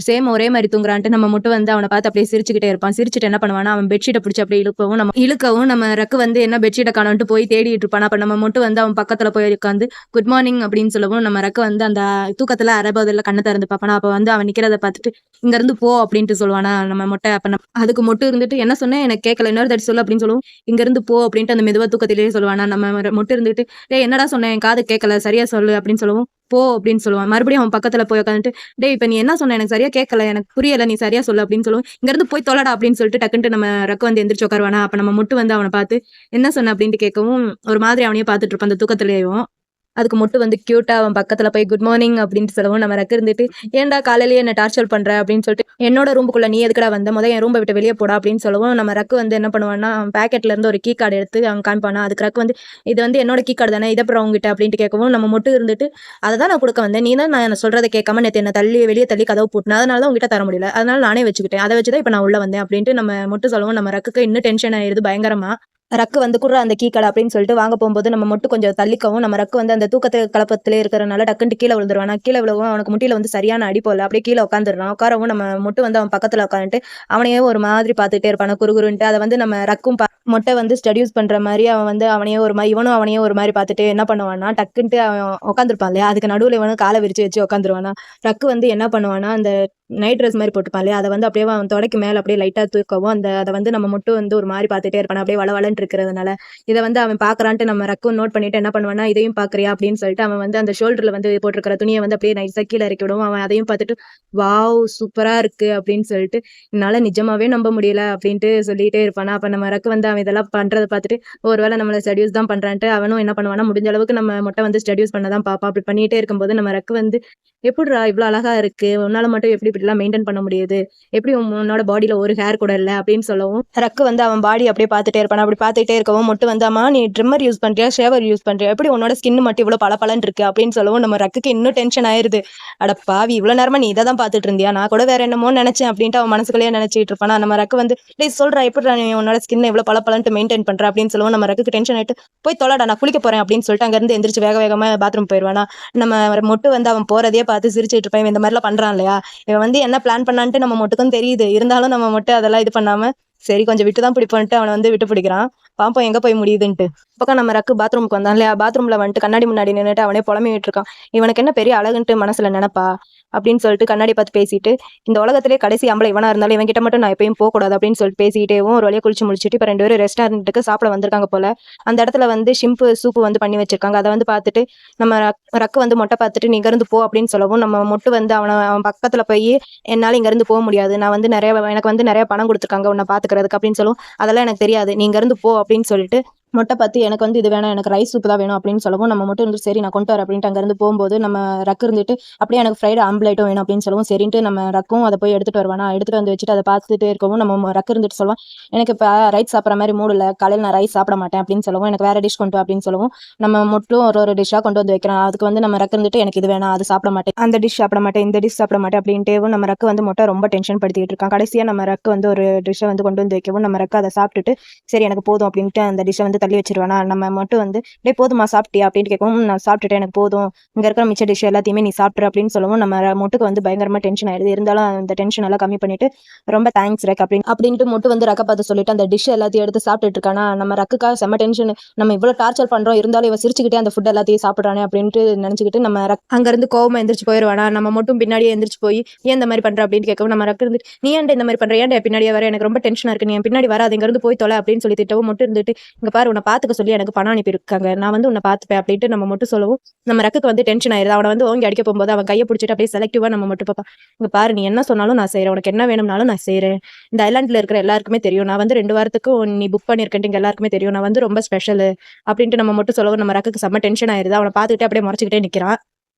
சேம் ஒரே மாதிரி தூங்குறான்ட்டு நம்ம முட்டு வந்து அவனை பார்த்து அப்படியே சிரிச்சுக்கிட்டே இருப்பான். சிரிச்சுட்டு என்ன பண்ணுவானா அவன் பெட்ஷீட்டை பிடிச்சி அப்படியே இழுக்கவும் நம்ம ரக்கு வந்து என்ன பெட்ஷீட்டை காணோன்ட்டு போய் தேடிட்டு இருப்பான். அப்ப நம்ம முட்டு வந்து அவன் பக்கத்துல போய் உட்காந்து குட் மார்னிங் அப்படின்னு சொல்லவும், நம்ம ரக்கு வந்து அந்த தூக்கத்துல அரபதில் கண்ணை திறந்து பார்ப்பானா. அப்ப வந்து அவன் நிக்கிறத பார்த்துட்டு இங்க இருந்து போ அப்படின்ட்டு சொல்லுவானா நம்ம மொட்டை. அப்ப அதுக்கு மொட்டு இருந்துட்டு என்ன சொன்னேன் எனக்கு கேட்கல, இன்னொரு தட்டி சொல்லு அப்படின்னு சொல்லுவோம். இங்க இருந்து போ அப்படின்ட்டு அந்த மெதுவா தூக்கத்திலேயே சொல்லுவானா. நம்ம மொட்டு இருந்துட்டு டேய் என்னடா சொன்னேன் என் காது கேட்கல சரியா சொல்லு அப்படின்னு சொல்லவும் போ அப்படின்னு சொல்லுவான். மறுபடியும் அவன் பக்கத்துல போய் உட்காந்துட்டு டேய் இப்ப நீ என்ன சொன்ன எனக்கு சரியா கேட்கல, எனக்கு புரியல, நீ சரியா சொல்லு அப்படின்னு சொல்லுவோம். இங்க இருந்து போய் தொலைடா அப்படின்னு சொல்லிட்டு டக்குன்ட்டு நம்ம ரக்கு வந்து எந்திரிச்சு உட்காருவானா. அப்ப நம்ம முட்டு வந்து அவனை பார்த்து என்ன சொன்ன அப்படின்ட்டு கேட்கவும் ஒரு மாதிரி அவனையே பார்த்துட்டு இருப்பான் அந்த தூக்கத்திலேயும். அதுக்கு முட்டு வந்து கியூட்டா அவன் பக்கத்துல போய் குட் மார்னிங் அப்படின்ட்டு சொல்லவும், நம்ம ரக்கு இருந்துட்டு ஏன்டா காலையிலேயே என்ன டார்ச்சர் பண்ற அப்படின்னு சொல்லிட்டு என்னோட ரூமுக்குள்ள நீ எதுக்கடா வந்த, முதல் என் ரூமை விட்டு வெளியே போடா அப்படின்னு சொல்லவும், நம்ம ரக்கு வந்து என்ன பண்ணுவான்னா அவன் பேக்கெட்ல இருந்து ஒரு கீ கார்டு எடுத்து அவன் காமிப்பானா. அதுக்கு ரக்கு வந்து இது வந்து என்னோட கீ கார்டு தானே, இதை அப்புறம் உங்ககிட்ட அப்படின்ட்டு கேட்கவும், நம்ம முட்டு இருந்துட்டு அதை தான் நான் கொடுக்க வந்தேன், நீ தான் நான் சொல்றதை கேட்காம நேற்று என்ன வெளியே தள்ளி கதவு போட்டுனா, அதனால தான் உங்ககிட்ட தர முடியல, அதனால நானே வச்சுக்கிட்டேன், அதை வச்சுதான் இப்ப நான் உள்ள வந்தேன் அப்படின்ட்டு நம்ம முட்டு சொல்லவும், நம்ம ரக்குக்கு இன்னும் டென்ஷன் ஆயிருது பயங்கரமா. ரக்கு வந்து குடுறா அந்த கீ கடை அப்படின்னு சொல்லிட்டு வாங்க போகும்போது நம்ம மட்டும் கொஞ்சம் தள்ளிக்கவும் நம்ம ரக்கு வந்து அந்த தூக்கத்துல கலப்பத்திலே இருக்கிறனால டக்குன்ட்டு கீழே விழுந்துருவான். கீழே விழவும் அவனுக்கு முட்டியில வந்து சரியான அடி போல அப்படியே கீழே உட்காந்துடுறான். உட்காரவும் நம்ம மொட்டு வந்து அவன் பக்கத்துல உட்காந்துட்டு அவனையே ஒரு மாதிரி பார்த்துட்டே இருப்பான் குறுகுறுன்ட்டு. அதை வந்து நம்ம ரக்கும் மொட்டை வந்து ஸ்டடியூஸ் பண்ற மாதிரி அவன் வந்து அவனையே ஒரு மாதிரி இவனும் அவனையே ஒரு மாதிரி பார்த்துட்டு என்ன பண்ணுவான்னா டக்குன்ட்டு அவன் உட்காந்துருப்பான் இல்லையா, அதுக்கு நடுவில் இவனும் காலை விரிச்சு வச்சு உட்காந்துருவானா. ரக்கு வந்து என்ன பண்ணுவானா அந்த நைட் ட்ரெஸ் மாதிரி போட்டுப்பான் இல்லையா, அதை வந்து அப்படியே அவன் தொடைக்கு மேலே அப்படியே லைட்டாக தூக்கவும் அதை வந்து நம்ம மட்டும் வந்து ஒரு மாதிரி பார்த்துட்டே இருப்பான் அப்படியே வளவலன்னு இருக்கிறதுனால. இதை வந்து அவன் பார்க்கறான்ட்டு நம்ம ரக்கும் நோட் பண்ணிட்டு என்ன பண்ணுவானா, இதையும் பார்க்கறியா அப்படின்னு சொல்லிட்டு அவன் வந்து அந்த ஷோல்டர்ல வந்து போட்டிருக்கிற துணியை வந்து அப்படியே நைஸாக கீழே இறக்கி விடுவோம். அவன் அதையும் பார்த்துட்டு வாவ் சூப்பரா இருக்கு அப்படின்னு சொல்லிட்டு என்னால நிஜமாவே நம்ப முடியல அப்படின்ட்டு சொல்லிட்டே இருப்பானா. அப்ப நம்ம ரக்கு வந்து அவன் இதெல்லாம் பண்றதை பார்த்துட்டு ஒருவேளை நம்மளை ஸ்டடியூஸ் தான் பண்றான்ட்டு அவனும் என்ன பண்ணுவானா, முடிஞ்ச அளவுக்கு நம்ம மொட்டை வந்து ஸ்டடியூஸ் பண்ணதான் பாப்பா. அப்படி பண்ணிட்டே இருக்கும்போது நம்ம ரக்கு வந்து எப்படிடா இவ்வளவு அழகா இருக்கு, உன்னால மட்டும் எப்படி இப்படிலாம் மெயின்டைன் பண்ண முடியுது, எப்படி உன்னோட பாடியில ஒரு ஹேர் கூட இல்லை அப்படின்னு சொல்லவும் ரக்கு வந்து அவன் பாடி அப்படியே பார்த்துட்டே இருப்பான். அப்படி பார்த்துட்டே இருக்கவும் மொட்டு வந்து அம்மா நீ ட்ரிம்மர் யூஸ் பண்றியா ஷேவர் யூஸ் பண்றியா, எப்படி உன்னோட ஸ்கின் மட்டும் இவ்வளவு பளபளன்னு இருக்கு அப்படின்னு சொல்லவும் நம்ம ரக்குக்கு இன்னும் டென்ஷன் ஆயிருது. அட பாவி இவ்வளவு நேரமா நீ இதை தான் பார்த்துட்டு இருந்தியா, நான் கூட வேற என்னமோ நினைச்சேன் அப்படின்ட்டு அவன் மனசுக்குள்ளேயே நினைச்சிட்டு இருப்பானா. நம்ம ரக்கு வந்து ப்ளீஸ் சொல்றா எப்படி நீ உன்னோட ஸ்கின் இவ்வளவு பளபளன்ட்டு மெயின்டைன் பண்ற அப்படின்னு சொல்லுவோம். நம்ம ரக்குக்கு டென்ஷன் ஆயிட்டு போய் தொலைடா நான் குளிக்க போறேன் அப்படின்னு சொல்லிட்டு அங்க இருந்து எந்திரிச்சு வேக வேகமா பாத்ரூம் போயிடுவானா. நம்ம மொட்டு வந்து அவன் போறதையே பார்த்து சிரிச்சிட்டு இருப்பான், இந்த மாதிரிலாம் பண்றான் இல்லையா, இவன் வந்து என்ன பிளான் பண்ணான்ட்டு நம்ம மொட்டுக்கும் தெரியுது. இருந்தாலும் நம்ம மொட்டு அதெல்லாம் இது பண்ணாம சரி கொஞ்சம் விட்டு தான் பிடிப்போன்ட்டு அவனை வந்து விட்டு பிடிக்கிறான். பாப்போம் எங்க போய் முடியுதுன்ட்டு. பக்கம் நம்ம ரக்கு பாத்ரூமுக்கு வந்தான் இல்லையா, பாத்ரூம்ல வந்துட்டு கண்ணாடி முன்னாடி நின்றுட்டு அவனே புலம்பிட்டு இருக்கான். இவனுக்கு என்ன பெரிய அழகுன்ட்டு மனசுல நினைப்பா அப்படின்னு சொல்லிட்டு கண்ணாடி பார்த்து பேசிட்டு இந்த உலகத்திலே கடைசி ஆம்பளை இவனா இருந்தாலும் இவன் கிட்ட மட்டும் நான் எப்பயும் போகக்கூடாது அப்படின்னு சொல்லிட்டு பேசிக்கிட்டேவும் ஒரு வழியா குளிச்சு முடிச்சுட்டு இப்போ 2 பேரும் ரெஸ்டாரண்ட்டுக்கு சாப்பிட வந்திருக்காங்க போல. அந்த இடத்துல வந்து ஷிம்பு சூப்பு வந்து பண்ணி வச்சிருக்காங்க. அதை வந்து பார்த்துட்டு நம்ம ரக்கு வந்து மொட்டை பார்த்துட்டு நீ இருந்து போ அப்படின்னு சொல்லவும் நம்ம மொட்டு வந்து அவன் பக்கத்துல போய் என்னால இங்க இருந்து போக முடியாது, நான் வந்து எனக்கு வந்து நிறைய பணம் கொடுத்துருக்காங்க உன்னை பாத்துக்கிறதுக்கு அப்படின்னு சொல்லுவோம். அதெல்லாம் எனக்கு தெரியாது, நீ இங்க இருந்து போ அப்படின்னு சொல்லிட்டு மொட்டை பார்த்து எனக்கு வந்து இது வேணாம் எனக்கு ரைஸ் சூப் தான் வேணும் அப்படின்னு சொல்லவும் நம்ம மட்டும் இருந்து சரி நான் கொண்டு வரேன் அப்படின்ட்டு அங்கேருந்து போகும்போது நம்ம ரக்கு இருந்துட்டு அப்படியே எனக்கு ஃப்ரைடு ஆம்லேட்டும் வேணும் அப்படின்னு சொல்லவும் சரின்ட்டு நம்ம ரக்கும் அதை போய் எடுத்துட்டு வருவானா. எடுத்துட்டு வந்து வச்சுட்டு அதை பார்த்துட்டே இருக்கவும் நம்ம ரக்கு இருந்துட்டு சொல்லுவான் எனக்கு இப்போ ரைஸ் சாப்பிட்ற மாதிரி மூடு இல்லை, காலையில் நான் ரைஸ் சாப்பிட மாட்டேன் அப்படின்னு சொல்லவும் எனக்கு வேற டிஷ் கொண்டு அப்படின்னு சொல்லவும் நம்ம மட்டும் ஒரு டிஷ்ஷாக கொண்டு வந்து வைக்கிறோம். அதுக்கு வந்து நம்ம ரக்கு இருந்துட்டு எனக்கு இது வேணாம் அது சாப்பிட மாட்டேன், அந்த டிஷ் சாப்பிட மாட்டேன், இந்த டிஷ் சாப்பிட மாட்டேன் அப்படின்ட்டு நம்ம ரக்கு வந்து மொட்டை ரொம்ப டென்ஷன் படுத்திட்டு இருக்கான். கடைசியாக நம்ம ரக்கு வந்து ஒரு டிஷ்ஷை வந்து கொண்டு வந்து வைக்கவும் நம்ம ரக்கு அதை சாப்பிட்டுட்டு சரி எனக்கு போதும் அப்படின்ட்டு அந்த டிஷ்ஷை வந்து தள்ளி வச்சிருவானா. நம்ம மட்டும் வந்து டே போதுமா சாப்பிட்டியா அப்படின்னு கேட்கவும் நான் சாப்பிட்டுட்டேன் எனக்கு போதும், இங்க இருக்கிற மிச்ச டிஷ் எல்லாத்தையுமே நீ சாப்பிட்ற அப்படின்னு சொல்லவும் நம்ம மொட்டுக்கு வந்து பயங்கரமா டென்ஷன் ஆயிடுது. இருந்தாலும் அந்த டென்ஷன் எல்லாம் கம்மி பண்ணிட்டு ரொம்ப தேங்க்ஸ் ரக் அப்படின்ட்டு மொட்டு வந்து ரக்க பார்த்து சொல்லிட்டு அந்த டிஷ் எல்லாத்தையும் எடுத்து சாப்பிட்டுட்டு இருக்கானா. நம்ம ரக்குக்காக செம்ம டென்ஷன், நம்ம இவ்வளவு டார்ச்சர் பண்றோம் இருந்தாலும் இவ சிரிச்சுக்கிட்டே அந்த ஃபுட் எல்லாத்தையும் சாப்பிட்றானே அப்படின்ட்டு நினைச்சுக்கிட்டு நம்ம அங்க இருந்து கோவமா எந்திரிச்சு போயிடுவானா. நம்ம மட்டும் பின்னாடியே எந்திரிச்சு போய் ஏன் இந்த மாதிரி பண்ற அப்படின்னு கேட்கவும் நம்ம ரக்கு இருந்து நீ ஏன்டா இந்த மாதிரி பண்ற, ஏன்டா பின்னாடியே வர, எனக்கு ரொம்ப டென்ஷனா இருக்கு, நீ பின்னாடி வர அது இங்க இருந்து போய் தொலை அப்படின்னு சொல்லி திட்டவும் மட்டும் இருந்துட்டு இங்க பாரு உன்னை பாத்துக்க சொல்லி எனக்கு பணம் அனுப்பியிருக்காங்க, நான் வந்து உன்னை பார்த்துப்பேன் அப்படின்ட்டு நம்ம மட்டும் சொல்லவும் நம்ம ரக்குக்கு வந்து டென்ஷன் ஆயிருது. அவனை வந்து ஓங்கி அடிக்க போகும்போது அவன் கையை பிடிச்சிட்டு அப்படியே செலக்டிவா நம்ம மட்டும் பாப்பா இங்க பாரு நீ என்ன சொன்னாலும் நான் செய்யறேன், உனக்கு என்ன வேணும்னாலும் நான் செய்யறேன், இந்த ஐலாண்ட்ல இருக்கிற எல்லாருக்குமே தெரியும் நான் வந்து 2 வாரத்துக்கு நீ புக் பண்ணிருக்கேன் எல்லாருக்குமே தெரியும், நான் வந்து ரொம்ப ஸ்பெஷல் அப்படின்ட்டு நம்ம மட்டும் சொல்லவும் நம்ம ரக்குக்கு செம்ம டென்ஷன் ஆயிருது. அவனை பார்த்துக்கிட்டே அப்படியே முறைச்சிக்கிட்டே நிக்கிறான்.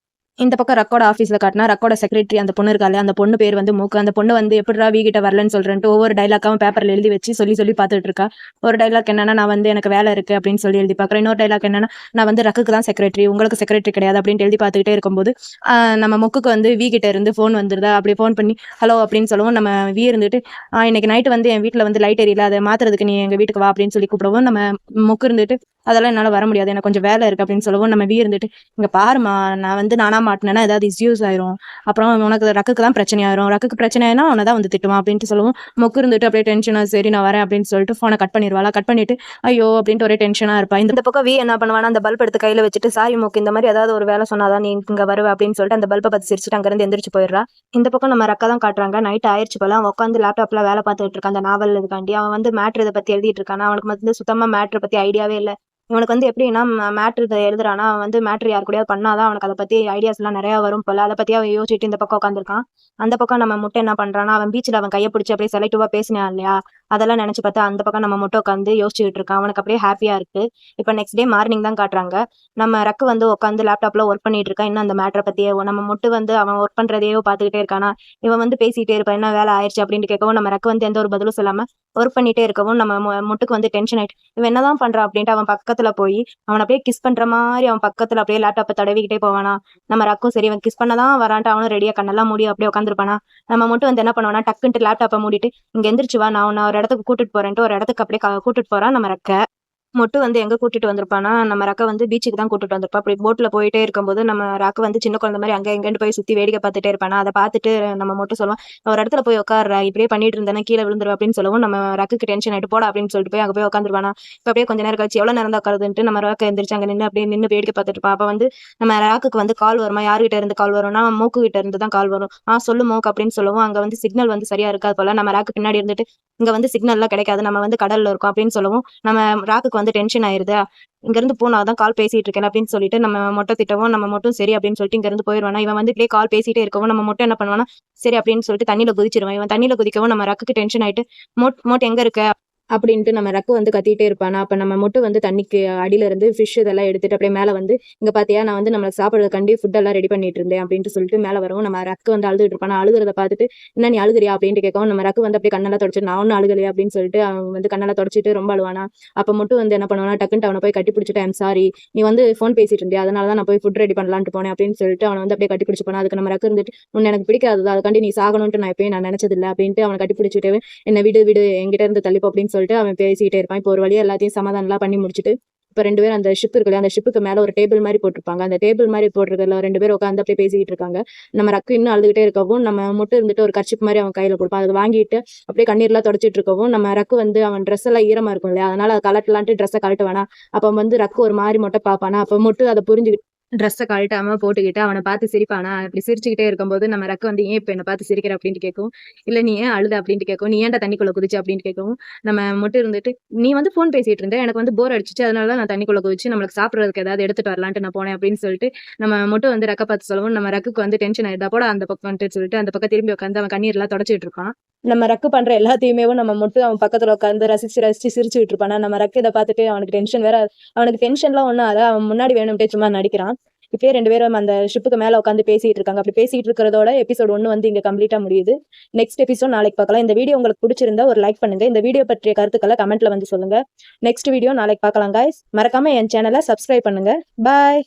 இந்த பக்கம் ரக்கோட ஆஃபீஸில் காட்டினா ரக்கோட செக்ரட்டரி அந்த பொண்ணு இருக்காலே அந்த பொண்ணு பேர் வந்து மூக்கு. அந்த பொண்ணு வந்து எப்படிடா வீகிட்ட வரலன்னு சொல்றேன்ட்டு ஒவ்வொரு டைலாக்காவும் பேப்பரில் எழுதி வச்சு சொல்லி பார்த்துட்டு இருக்கா. ஒரு டைலாக் என்னன்னா நான் வந்து எனக்கு வேலை இருக்கு அப்படின்னு சொல்லி எழுதி பார்க்குறேன். இன்னொரு டைலாக் என்னன்னா நான் வந்து ரக்குக்கு தான் செக்ரட்டரி உங்களுக்கு செக்ரட்டரி கிடையாது அப்படின்ட்டு எழுதி பார்த்துக்கிட்டே இருக்கும்போது நம்ம முக்குக்கு வந்து வீகிட்ட இருந்து ஃபோன் வந்துருதா. அப்படி ஃபோன் பண்ணி ஹலோ அப்படின்னு சொல்லுவோம். நம்ம வீ இருந்துட்டு இன்னைக்கு நைட்டு வந்து என் வீட்டில் வந்து லைட் எரியல, அதை மாத்துறதுக்கு நீ எங்கள் வீட்டுக்கு வா அப்படின்னு சொல்லி கூப்பிடுவோம். நம்ம முக்கு இருந்துட்டு அதெல்லாம் என்னால் வர முடியாது எனக்கு கொஞ்சம் வேலை இருக்கு அப்படின்னு சொல்லுவோம். நம்ம வீ இருந்துட்டு இங்கே பாருமா நான் வந்து நானா மாட்டினேன்னா ஏதாவது இஸ்யூஸ் ஆயிரும், அப்புறம் உனக்கு ரக்குக்கு தான் பிரச்சனை ஆயிரும், ரக்குக்கு பிரச்சனை ஆயினா அவனை தான் வந்து திட்டுவான் அப்படின்ட்டு சொல்லுவோம். மொக்கு இருந்துட்டு அப்படியே டென்ஷனாக சரி நான் வரேன் அப்படின்னு சொல்லிட்டு ஃபோனை கட் பண்ணிடுவாளா. கட் பண்ணிட்டு ஐயோ அப்படின்ட்டு ஒரே டென்ஷனாக இருப்பா. இந்த பக்கம் வீ என்ன பண்ணுவானா அந்த பல்ப் எடுத்து கையில் வச்சுட்டு சாரி மொக்கு இந்த மாதிரி ஏதாவது ஒரு வேலை சொன்னாதான் நீ இங்கே வருவ அப்படின்னு சொல்லிட்டு அந்த பல்பை பற்றி சிரிச்சுட்டு அங்கேருந்து எந்திரிச்சு போயிடுறா. இந்த பக்கம் நம்ம ரக்கா தான் காட்டுறாங்க. நைட் ஆயிடுச்சு போல அவன் உட்காந்து லேப்டாப்ல வேலை பார்த்துட்டு இருக்கான் அந்த நாவல் இதுக்காண்டி. அவன் வந்து மேட்ரு இதை பற்றி எழுதிட்டு இருக்கானா. அவனுக்கு வந்து சுத்தமாக மேட்ரு பற்றி ஐடியாவே இல்லை. இவனுக்கு வந்து எப்படின்னா மேட்ரு இதை எழுதுறானா அவன் வந்து மேட்ரு யாரு கூடயாவது பண்ணாதான் அவனுக்கு அதை பத்தி ஐடியாஸ் எல்லாம் நிறைய வரும் போல. அதை பத்தி அவன் யோசிச்சுட்டு இந்த பக்கம் உட்காந்துருக்கான். அந்த பக்கம் நம்ம முட்டை என்ன பண்றான்னா அவன் பீச்சில் அவன் கையை பிடிச்சி அப்படியே செலக்டிவா பேசினான் இல்லையா, அதெல்லாம் நினைச்சு பார்த்தா அந்த பக்கம் நம்ம முட்டை உட்காந்து யோசிச்சுட்டு இருக்கான். அவனுக்கு அப்படியே ஹாப்பியா இருக்கு. இப்போ நெக்ஸ்ட் டே மார்னிங் தான் காட்டுறாங்க. நம்ம ரக்கு வந்து உட்காந்து லேப்டாப்ல ஒர்க் பண்ணிட்டு இருக்கான். இன்னும் அந்த மேட்டரை பத்தியே நம்ம முட்டு வந்து அவன் ஒர்க் பண்றதையோ பார்த்துக்கிட்டே இருக்கானா. இவன் வந்து பேசிட்டே இருப்பான் என்ன வேலை ஆயிடுச்சு அப்படின்னு கேட்கவும் நம்ம ரக்கு வந்து எந்த ஒரு பதிலும் சொல்லாம ஒர்க் பண்ணிட்டே இருக்கவும் நம்ம முட்டுக்கு வந்து டென்ஷன் ஆயிட்டு இவன் என்னதான் பண்றான் அப்படின்ட்டு அவன் பக்கத்துல போய் அவன் அப்படியே கிஸ் பண்ற மாதிரி அவன் பக்கத்துல அப்படியே லேப்டாப்பை தடவிக்கிட்டே போவானா. நம்ம ரக்கும் சரி அவன் கிஸ் பண்ணதான் வரான்ட்டு அவனும் ரெடியா கண்ணெல்லாம் மூடி அப்படியே உட்காந்துருப்பானா. நம்ம மட்டும் வந்து என்ன பண்ணுவானா டக்குன்ட்டு லேப்டாப்பை மூடிட்டு இங்க எந்திரிச்சு வா நான் ஒரு இடத்துக்கு கூட்டிட்டு போறேன்ட்டு ஒரு இடத்துக்கு அப்படியே கூட்டிட்டு போறான் நம்ம ரக்க. மொட்டு வந்து எங்க கூட்டிட்டு வந்திருப்பான்னா, நம்ம ரக்க வந்து பீச்சுக்கு தான் கூட்டிட்டு வந்திருப்பா. அப்படி போட்ல போயிட்டே இருக்கும்போது, நம்ம ரக்கு வந்து சின்ன குழந்தை மாரி அங்க இங்கன்னு போய் சுத்தி வேடிக்கை பார்த்துட்டே இருப்பானா, அத பார்த்துட்டு நம்ம மொட்டு சொல்லுவான், "ஒரு இடத்துல போய் உட்காருடா, இப்படியே பண்ணிட்டு இருந்தேன்னா கீழ விழுந்துருவ" அப்படின்னு சொல்லவும், நம்ம ரக்குக்கு டென்ஷன் ஆயிட்டு, "போடா" அப்படின்னு சொல்லிட்டு போய் அங்க போய் உட்காந்துருவானா. இப்ப அப்படியே கொஞ்ச நேரம் கழிச்சு, எவ்வளோ நேரம் தான் உட்காருதுன்ட்டு நம்ம ராக்க எந்திரிச்சு அங்க நின்னு அப்படியே நின்னு வேடிக்கை பார்த்துட்டு இருப்பா. அப்ப வந்து நம்ம ராக்குக்கு வந்து கால் வருமா, யார்கிட்ட இருந்து கால் வரும்னா, மூக்கு கிட்ட இருந்து தான் கால் வரும். சொல்லு மோக்" அப்படின்னு சொல்லவும், அங்க வந்து சிக்னல் வந்து சரியா இருக்காது போல. நம்ம ராக்கு பின்னாடி இருந்துட்டு, "இங்க வந்து சிக்னல்லாம் கிடைக்காது. நம்ம வந்து கடல்ல இருக்கோம்" அப்படின்னு சொல்லவும், நம்ம ராக்குக்கு வந்து டென்ஷன் ஆயிருது. இங்க இருந்து போ, நான் தான் கால் பேசிட்டு இருக்கேன் அப்படின்னு சொல்லிட்டு நம்ம மொட்டை திட்டவும், நம்ம மட்டும் சரி அப்படின்னு சொல்லிட்டு இங்க இருந்து போயிருவானா. இவன் வந்து இப்படியே கால் பேசிட்டே இருக்கவும், நம்ம மட்டும் என்ன பண்ணுவானா, சரி அப்படின்னு சொல்லிட்டு தண்ணியில குதிச்சிருவான். இவன் தண்ணியில குதிக்கவும் நம்ம ரக்குக்கு டென்ஷன் ஆயிட்டு, மோட் மோட் எங்க இருக்க அப்படின்ட்டு நம்ம ரக்கு வந்து கத்திட்டே இருப்பானா. அப்ப நம்ம மட்டும் வந்து தண்ணிக்கு அடியில இருந்து ஃபிஷ் இதெல்லாம் எடுத்துட்டு அப்படியே மேல வந்து, "இங்க பாத்தியா, நான் வந்து நம்மளுக்கு சாப்பிடுறதுக்காண்டி ஃபுட் எல்லாம் ரெடி பண்ணிட்டு இருந்தேன்" அப்படின்ட்டு சொல்லிட்டு மேல வரவும், நம்ம ரக்கு வந்து அழுதுட்டு இருப்பானா. அழுகுறத பார்த்துட்டு, "என்ன நீ அழுகுறியா?" அப்படின்ட்டு கேட்கவும், நம்ம ரக்கு வந்து அப்படியே கண்ணெல்லாம் தொடச்சிட்டு, "நான் ஒண்ணும் அழுகலையே" அப்படின்னு சொல்லிட்டு அவன் வந்து கண்ணெல்லாம் தொடச்சிட்டு ரொம்ப அழுவானா. அப்ப மட்டும் வந்து என்ன பண்ணுவானா, டக்குன்ட்டு அவன போய் கட்டி பிடிச்சிட்டு, "ஐ அம் சாரி, நீ வந்து ஃபோன் பேசிட்டு இருந்தியா, அதனால தான் நான் போய் ஃபுட் ரெடி பண்ணலான்ட்டு போனேன்" அப்படின்னு சொல்லிட்டு அவன வந்து அப்படியே கட்டி பிடிச்சு போனா. அதுக்கு நம்ம ரக்கு இருந்துட்டு, "உன்ன எனக்கு பிடிக்காதது, அதுக்காண்டி நீ சாகணும்ட்டு நான் எப்பயும் நான் நினைச்சதில்ல" அப்படின்ட்டு அவன கட்டி பிடிச்சிட்டு, "என்ன விடு விடு, என்கிட்ட இருந்து தள்ளிப்போ" அப்படின்னு சொல்லிட்டு அவன் பேசிட்டே இருப்பான். இப்போ ஒரு வழியா எல்லாத்தையும் சமாதானம்லாம் பண்ணி முடிச்சுட்டு, இப்ப 2 பேரும் அந்த ஷிப் இருக்கு இல்லையா, அந்த ஷிப்புக்கு மேல ஒரு டேபிள் மாரி போட்டிருப்பாங்க. அந்த டேபிள் மாரி போட்டிருக்கிறதுல 2 பேரும் உட்கார்ந்து அப்படியே பேசிக்கிட்டு இருக்காங்க. நம்ம ரக்கு இன்னும் அழுதுகிட்டே இருக்கவும், நம்ம மட்டும் இருந்துட்டு ஒரு கர்ச்சீப் மாரி அவன் கையில குடுப்பான். அத வாங்கிட்டு அப்படியே கண்ணீர்லாம் தொடச்சிட்டு இருக்கவும், நம்ம ரக்கு வந்து அவன் ட்ரெஸ் எல்லாம் ஈரமா இருக்கும் இல்லையா, அதனால அத கழட்டலான்ட்டு ட்ரெஸ்ஸ கழட்டுவானா, அப்ப வந்து ரக்கு ஒரு மாரி மட்டும் பார்ப்பானா, அப்ப மட்டும் அத புரிஞ்சுகிட்டு ட்ரெஸ்ஸ கழட்டாம போட்டுக்கிட்டு அவன பார்த்து சிரிப்பானா. இப்படி சிரிச்சுக்கிட்டே இருக்கும்போது நம்ம ரக்கு வந்து, "ஏன் இப்ப என்ன பார்த்து சிரிக்கிற?" அப்படின்ட்டு கேட்கவும், "இல்ல நீ ஏன் அழுத?" அப்படின்ட்டு கேட்கவும், "நீ ஏன்டா தண்ணிக்குள்ள குதிச்ச?" அப்படின்ட்டு கேட்கவும், நம்ம மட்டும் இருந்துட்டு, "நீ வந்து ஃபோன் பேசிட்டு இருந்த. எனக்கு வந்து போர் அடிச்சுச்சு. அதனால தான் நான் தண்ணிக்குள்ள குதிச்சு நம்மளுக்கு சாப்பிடுறதுக்கு ஏதாவது எடுத்துட்டு வரலான்ட்டு நான் போனேன்" அப்படின்னு சொல்லிட்டு நம்ம மட்டும் வந்து ரக்க பார்த்து சொல்லவும், நம்ம ரக்குக்கு வந்து டென்ஷன் ஆயிடுதா, "போடா அந்த பக்கம்ன்ட்டு" சொல்லிட்டு அந்த பக்கம் திரும்பி உட்கார்ந்து அவன் கண்ணீர்லாம் தொடச்சிட்டு இருப்பான். நம்ம ரக்கு பண்ற எல்லாத்தையுமேவும் நம்ம மட்டும் அவன் பக்கத்துல உட்கார்ந்து ரசிச்சு ரசிச்சு சிரிச்சுட்டு இருப்பானா. நம்ம ரக்கு இத பார்த்துட்டு அவனுக்கு டென்ஷன் வேற. அவனுக்கு டென்ஷன்லாம் ஒண்ணும் ஆகல. அவன் முன்னாடி வேணும்ட்டே சும்மா நடிக்கிறான். இப்பயே 2 பேரும் அந்த ஷிப்புக்கு மேல உட்கார்ந்து பேசிட்டு இருக்காங்க. அப்படி பேசிட்டு இருக்கிறதோட எபிசோட் 1 வந்து இங்க கம்ப்ளீட்டா முடியுது. நெக்ஸ்ட் எபிசோட் நாளைக்கு பார்க்கலாம். இந்த வீடியோ உங்களுக்கு பிடிச்சிருந்தா ஒரு லைக் பண்ணுங்க. இந்த வீடியோ பற்றிய கருத்துக்கள கமெண்ட்ல வந்து சொல்லுங்க. நெக்ஸ்ட் வீடியோ நாளைக்கு பார்க்கலாம் காய்ஸ். மறக்காம என் சேனல சப்ஸ்கிரைப் பண்ணுங்க. பாய்.